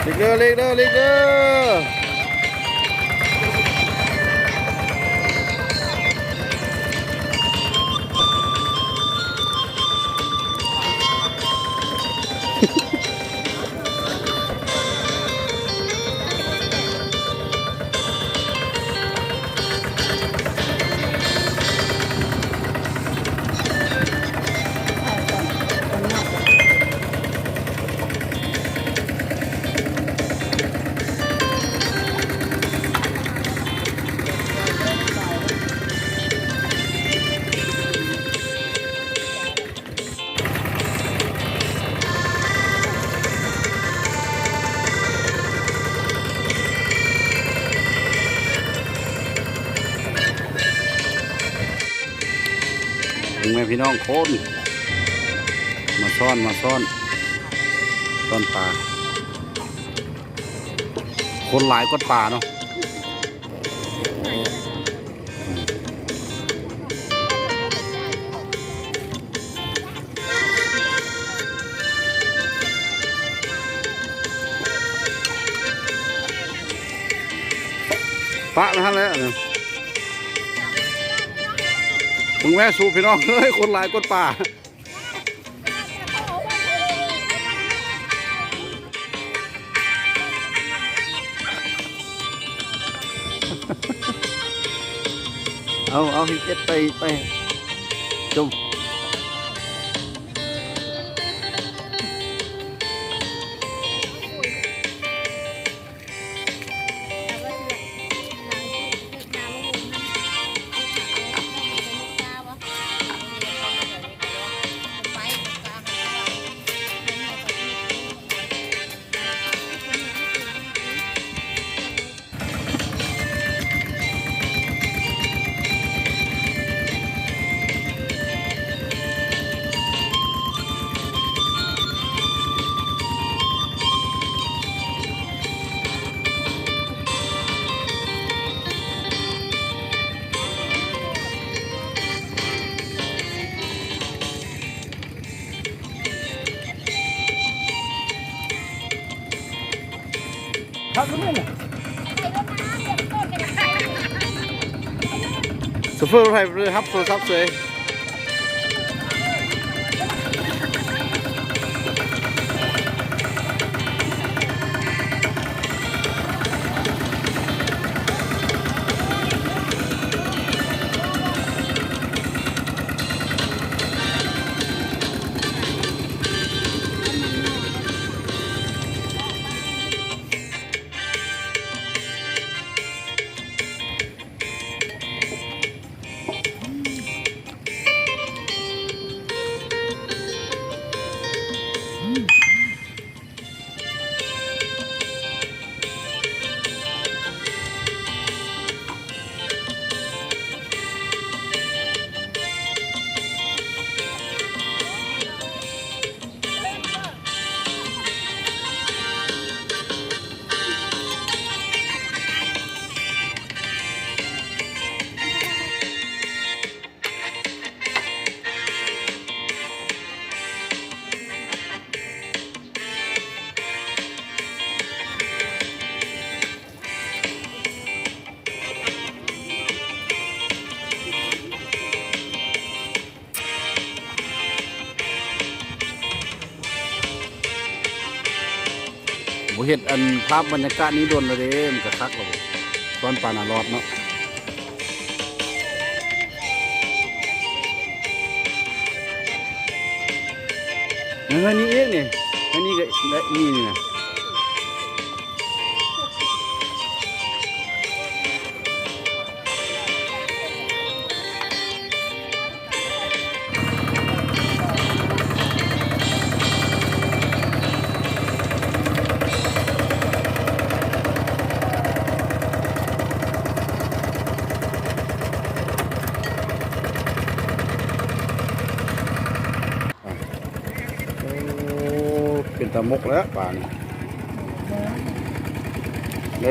เล็กเด้อเล็กเด้อเล็กเด้อถึงแม่พี่น้องโคนมาซ่อนซ่อนปลาคนหลายก็ปลาเนาะปลาท่านแล้วมึงแม่สูพี่น้องเฮ้ยคนหลายคนป่าเอาที่เจ็ดไปจมครับคุณแม่โซเฟอร์รถไฟเลยครับโทรศัพท์เลยผมเห็นอันภาพบรรยากาศนี้โดนเลยเด้มันกระคักเราตอนปานารอดเนาะอันนี้เองนี่อันนี้ก็นี่นะ เป็นตะมกแล้วป่านี่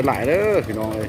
หลายๆเด้อพี่น้องเลย